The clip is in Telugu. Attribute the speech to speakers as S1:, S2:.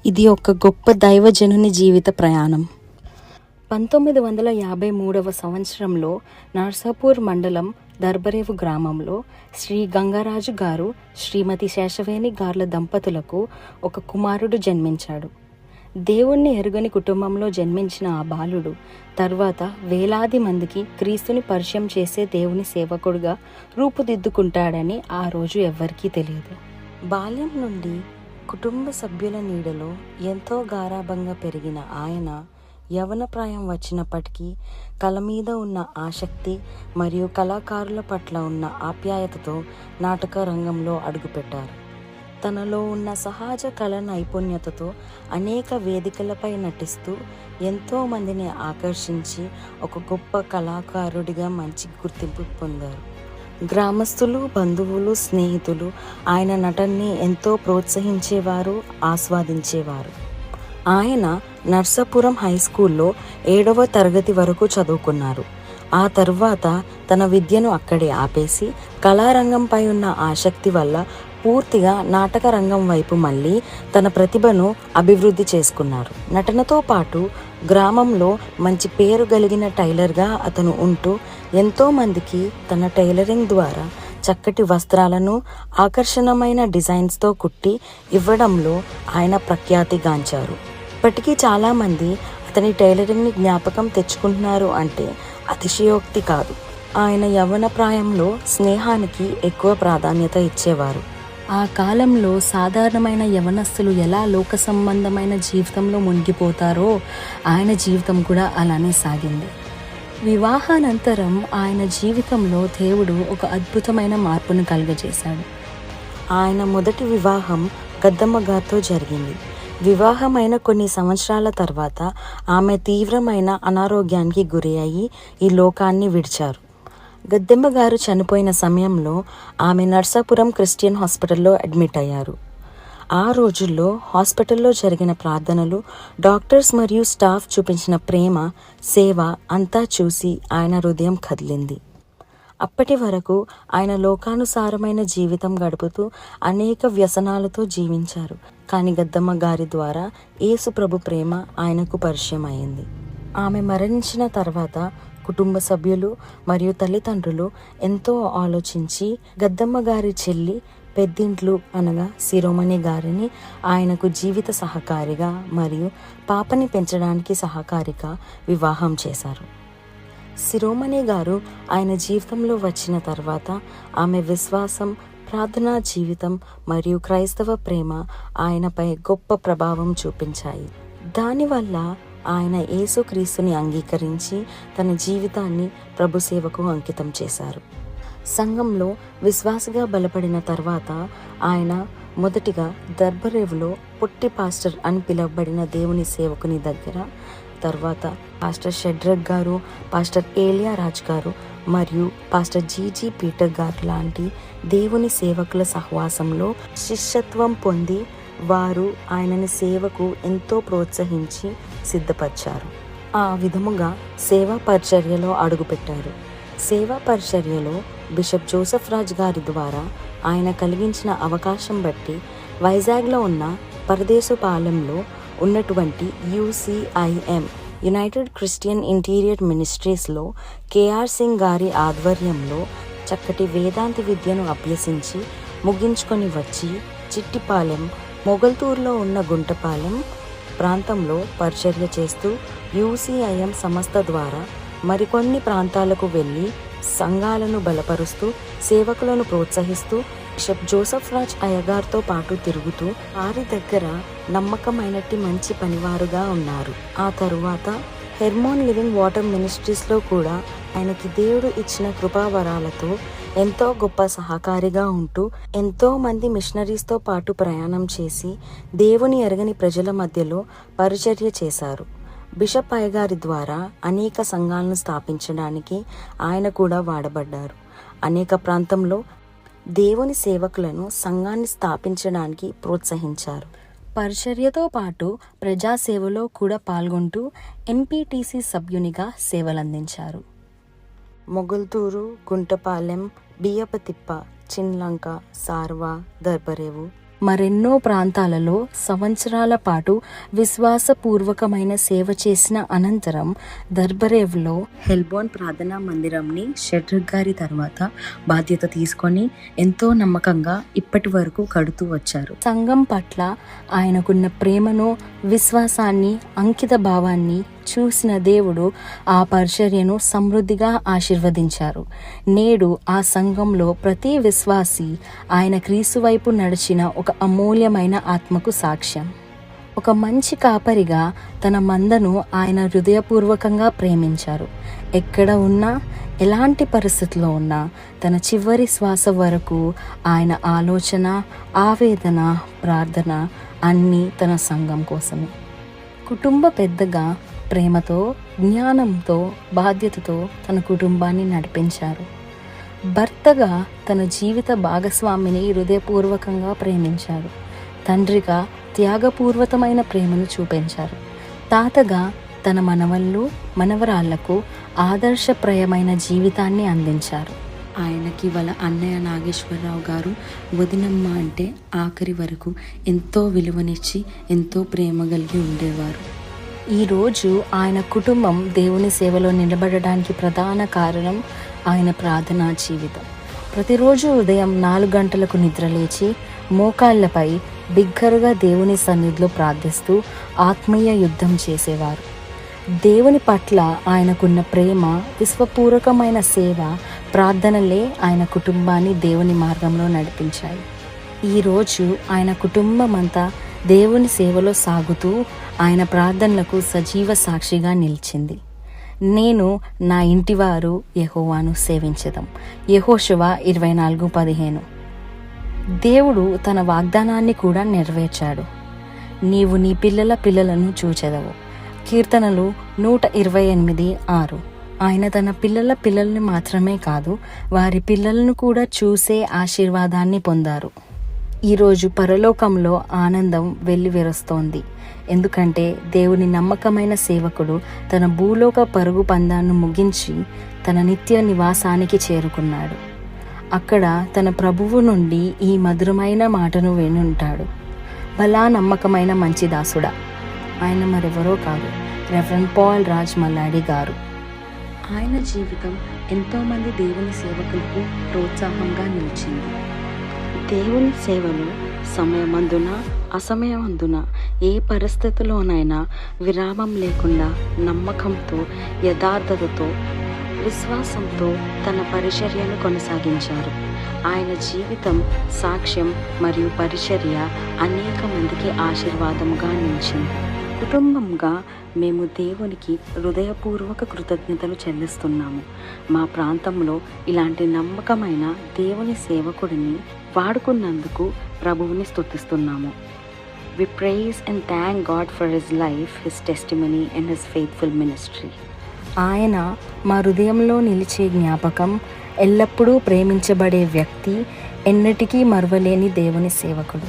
S1: ఇది ఒక గొప్ప దైవజనుని జీవిత ప్రయాణం. 1953 సంవత్సరంలో నర్సాపూర్ మండలం దర్బరేవు గ్రామంలో శ్రీ గంగరాజు గారు, శ్రీమతి శేషవేణి గార్ల దంపతులకు ఒక కుమారుడు జన్మించాడు. దేవుణ్ణి ఎరుగని కుటుంబంలో జన్మించిన ఆ బాలుడు తర్వాత వేలాది మందికి క్రీస్తుని పరిచయం చేసే దేవుని సేవకుడుగా రూపుదిద్దుకుంటాడని ఆ రోజు ఎవ్వరికీ తెలియదు. బాల్యం నుండి కుటుంబ సభ్యుల నీడలో ఎంతో గారాబంగా పెరిగిన ఆయన యవన ప్రాయం వచ్చినప్పటికీ కళ మీద ఉన్న ఆసక్తి మరియు కళాకారుల పట్ల ఉన్న ఆప్యాయతతో నాటక రంగంలో అడుగుపెట్టారు. తనలో ఉన్న సహజ కళ నైపుణ్యతతో అనేక వేదికలపై నటిస్తూ ఎంతో మందిని ఆకర్షించి ఒక గొప్ప కళాకారుడిగా మంచి గుర్తింపు పొందారు. గ్రామస్తులు, బంధువులు, స్నేహితులు ఆయన నటనని ఎంతో ప్రోత్సహించేవారు, ఆస్వాదించేవారు. ఆయన నర్సాపురం హై స్కూల్లో 7వ తరగతి వరకు చదువుకున్నారు. ఆ తర్వాత తన విద్యను అక్కడే ఆపేసి కళారంగంపై ఉన్న ఆసక్తి వల్ల పూర్తిగా నాటక రంగం వైపు మళ్ళీ తన ప్రతిభను అభివృద్ధి చేసుకున్నారు. నటనతో పాటు గ్రామంలో మంచి పేరు కలిగిన టైలర్గా అతను ఉంటూ ఎంతోమందికి తన టైలరింగ్ ద్వారా చక్కటి వస్త్రాలను ఆకర్షణమైన డిజైన్స్తో కుట్టి ఇవ్వడంలో ఆయన ప్రఖ్యాతిగాంచారు. ఇప్పటికీ చాలామంది అతని టైలరింగ్ని జ్ఞాపకం తెచ్చుకుంటున్నారు అంటే అతిశయోక్తి కాదు. ఆయన యవ్వన ప్రాయంలో స్నేహానికి ఎక్కువ ప్రాధాన్యత ఇచ్చేవారు. ఆ కాలంలో సాధారణమైన యవనస్తులు ఎలా లోక సంబంధమైన జీవితంలో మునిగిపోతారో ఆయన జీవితం కూడా అలానే సాగింది. వివాహానంతరం ఆయన జీవితంలో దేవుడు ఒక అద్భుతమైన మార్పును కలుగజేశాడు. ఆయన మొదటి వివాహం గద్దమ్మ గారితో జరిగింది. వివాహమైన కొన్ని సంవత్సరాల తర్వాత ఆమె తీవ్రమైన అనారోగ్యానికి గురి అయ్యి ఈ లోకాన్ని విడిచారు. గద్దెమ్మ గారు చనిపోయిన సమయంలో ఆమె నర్సాపురం క్రిస్టియన్ హాస్పిటల్లో అడ్మిట్ అయ్యారు. ఆ రోజుల్లో హాస్పిటల్లో జరిగిన ప్రార్థనలు, డాక్టర్స్ మరియు స్టాఫ్ చూపించిన ప్రేమ, సేవ అంతా చూసి ఆయన హృదయం కదిలింది. అప్పటి వరకు ఆయన లోకానుసారమైన జీవితం గడుపుతూ అనేక వ్యసనాలతో జీవించారు. కానీ గద్దమ్మ గారి ద్వారా యేసు ప్రభు ప్రేమ ఆయనకు పరిచయం అయింది. ఆమె మరణించిన తర్వాత కుటుంబ సభ్యులు మరియు తల్లిదండ్రులు ఎంతో ఆలోచించి గద్దమ్మ గారి చెల్లి పెద్దింట్లు అనగా శిరోమణి గారిని ఆయనకు జీవిత సహకారిగా మరియు పాపని పెంచడానికి సహకారిగా వివాహం చేశారు. శిరోమణి గారు ఆయన జీవితంలో వచ్చిన తర్వాత ఆమె విశ్వాసం, ప్రార్థనా జీవితం మరియు క్రైస్తవ ప్రేమ ఆయనపై గొప్ప ప్రభావం చూపించాయి. దానివల్ల ఆయన యేసుక్రీస్తుని అంగీకరించి తన జీవితాన్ని ప్రభు సేవకు అంకితం చేశారు. సంఘంలో విశ్వాసగా బలపడిన తర్వాత ఆయన మొదటిగా దర్బరేవులో పొట్టి పాస్టర్ అని పిలువబడిన దేవుని సేవకుని దగ్గర, తర్వాత పాస్టర్ షడ్రక్ గారు, పాస్టర్ ఏలియా రాజ్ గారు మరియు పాస్టర్ జీజీ పీటర్ గారు లాంటి దేవుని సేవకుల సహవాసంలో శిష్యత్వం పొంది వారు ఆయనని సేవకు ఎంతో ప్రోత్సహించి సిద్ధపరిచారు. ఆ విధముగా సేవా పరిచర్యలో అడుగుపెట్టారు. సేవా పరిచర్యలో బిషప్ జోసెఫ్ రాజ్ గారి ద్వారా ఆయన కలిగించిన అవకాశం బట్టి వైజాగ్లో ఉన్న పరదేశపాలెంలో ఉన్నటువంటి UCIM యునైటెడ్ క్రిస్టియన్ ఇంటీరియర్ మినిస్ట్రీస్లో కేఆర్ సింగ్ గారి ఆధ్వర్యంలో చక్కటి వేదాంతి విద్యను అభ్యసించి ముగించుకొని వచ్చి చిట్టిపాలెం, మొగల్తూరులో ఉన్న గుంటపాలెం ప్రాంతంలో పరిచర్య చేస్తూ UCIM సంస్థ ద్వారా మరికొన్ని ప్రాంతాలకు వెళ్ళి సంఘాలను బలపరుస్తూ సేవకులను ప్రోత్సహిస్తూ బిషప్ జోసెఫ్ రాజ్ అయ్యగారితో పాటు తిరుగుతూ వారి దగ్గర నమ్మకమైనట్టి మంచి పనివారుగా ఉన్నారు. ఆ తరువాత హెర్మోన్ లివింగ్ వాటర్ మినిస్ట్రీస్లో కూడా ఆయనకి దేవుడు ఇచ్చిన కృపావరాలతో ఎంతో గొప్ప సహకారిగా ఉంటూ ఎంతో మంది మిషనరీస్తో పాటు ప్రయాణం చేసి దేవుని ఎరగని ప్రజల మధ్యలో పరిచర్య చేశారు. బిషప్ అయ్యగారి ద్వారా అనేక సంఘాలను స్థాపించడానికి ఆయన కూడా వాడబడ్డారు. అనేక ప్రాంతంలో దేవుని సేవకులను సంఘాన్ని స్థాపించడానికి ప్రోత్సహించారు. పరిచర్యతో పాటు ప్రజాసేవలో కూడా పాల్గొంటూ MPTC సభ్యునిగా సేవలందించారు. మొగల్తూరు, గుంటపాలెం, బియ్యపతిప్ప, చిన్లంక, సార్వా, దర్బరేవు, మరెన్నో ప్రాంతాలలో సంవత్సరాల పాటు విశ్వాసపూర్వకమైన సేవ చేసిన అనంతరం దర్బరేవ్లో హెల్బోన్ ప్రార్థనా మందిరంని షెడ్రిక్ గారి తర్వాత బాధ్యత తీసుకొని ఎంతో నమ్మకంగా ఇప్పటి వరకు కడుతూ వచ్చారు. సంఘం పట్ల ఆయనకున్న ప్రేమను, విశ్వాసాన్ని, అంకిత భావాన్ని చూసిన దేవుడు ఆ పరిచర్యను సమృద్ధిగా ఆశీర్వదించారు. నేడు ఆ సంఘంలో ప్రతి విశ్వాసి ఆయన క్రీస్తు వైపు నడిచిన ఒక అమూల్యమైన ఆత్మకు సాక్ష్యం. ఒక మంచి కాపరిగా తన మందను ఆయన హృదయపూర్వకంగా ప్రేమించారు. ఎక్కడ ఉన్నా, ఎలాంటి పరిస్థితిలో ఉన్నా తన చివరి శ్వాస వరకు ఆయన ఆలోచన, ఆవేదన, ప్రార్థన అన్నీ తన సంఘం కోసమే. కుటుంబ పెద్దగా ప్రేమతో, జ్ఞానంతో, బాధ్యతతో తన కుటుంబాన్ని నడిపించారు. భర్తగా తన జీవిత భాగస్వామిని హృదయపూర్వకంగా ప్రేమించారు. తండ్రిగా త్యాగపూర్వకమైన ప్రేమను చూపించారు. తాతగా తన మనవళ్ళు, మనవరాళ్లకు ఆదర్శప్రాయమైన జీవితాన్ని అందించారు. ఆయనకి వాళ్ళ అన్నయ్య నాగేశ్వరరావు గారు వదినమ్మ అంటే ఆఖరి వరకు ఎంతో విలువనిచ్చి ఎంతో ప్రేమ కలిగి ఉండేవారు. ఈరోజు ఆయన కుటుంబం దేవుని సేవలో నిలబడడానికి ప్రధాన కారణం ఆయన ప్రార్థనా జీవితం. ప్రతిరోజు ఉదయం 4 గంటలకు నిద్రలేచి మోకాళ్లపై బిగ్గరగా దేవుని సన్నిధిలో ప్రార్థిస్తూ ఆత్మీయ యుద్ధం చేసేవారు. దేవుని పట్ల ఆయనకున్న ప్రేమ, విశ్వపూర్వకమైన సేవ, ప్రార్థనలే ఆయన కుటుంబాన్ని దేవుని మార్గంలో నడిపించాయి. ఈరోజు ఆయన కుటుంబం అంతా దేవుని సేవలో సాగుతూ ఆయన ప్రార్థనలకు సజీవ సాక్షిగా నిలిచింది. నేను నా ఇంటివారు యెహోవాను సేవించెదం. యెహోషువ 24:15. దేవుడు తన వాగ్దానాన్ని కూడా నెరవేర్చాడు. నీవు నీ పిల్లల పిల్లలను చూచెదవు. కీర్తనలు 128:6. ఆయన తన పిల్లల పిల్లల్ని మాత్రమే కాదు, వారి పిల్లలను కూడా చూసే ఆశీర్వాదాన్ని పొందారు. ఈరోజు పరలోకంలో ఆనందం వెల్లివిరుస్తోంది. ఎందుకంటే దేవుని నమ్మకమైన సేవకుడు తన భూలోక పరుగు పందాన్ని ముగించి తన నిత్య నివాసానికి చేరుకున్నాడు. అక్కడ తన ప్రభువు నుండి ఈ మధురమైన మాటను వినుంటాడు. భలా నమ్మకమైన మంచి దాసుడా. ఆయన మరెవరో కాదు, రెవరెండ్ పాల్ రాజ్ మల్లాడి గారు. ఆయన జీవితం ఎంతోమంది దేవుని సేవకులకు ప్రోత్సాహంగా నిలిచింది. దేవుని సేవలో సమయమందున, అసమయమందున, ఏ పరిస్థితిలోనైనా విరామం లేకుండా నమ్మకంతో, యథార్థతతో, విశ్వాసంతో తన పరిచర్యను కొనసాగించారు. ఆయన జీవితం, సాక్ష్యం మరియు పరిచర్య అనేక మందికి ఆశీర్వాదముగా నిలిచింది. కుటుంబంగా మేము దేవునికి హృదయపూర్వక కృతజ్ఞతలు చెల్లిస్తున్నాము. మా ప్రాంతంలో ఇలాంటి నమ్మకమైన దేవుని సేవకుడిని వాడుకున్నందుకు ప్రభువుని స్తుతిస్తున్నాము. We praise and thank God for his life, his testimony and his faithful ministry. ఆయన మా హృదయంలో నిలిచే జ్ఞాపకం, ఎల్లప్పుడూ ప్రేమించబడే వ్యక్తి, ఎన్నటికీ మరువలేని దేవుని సేవకుడు.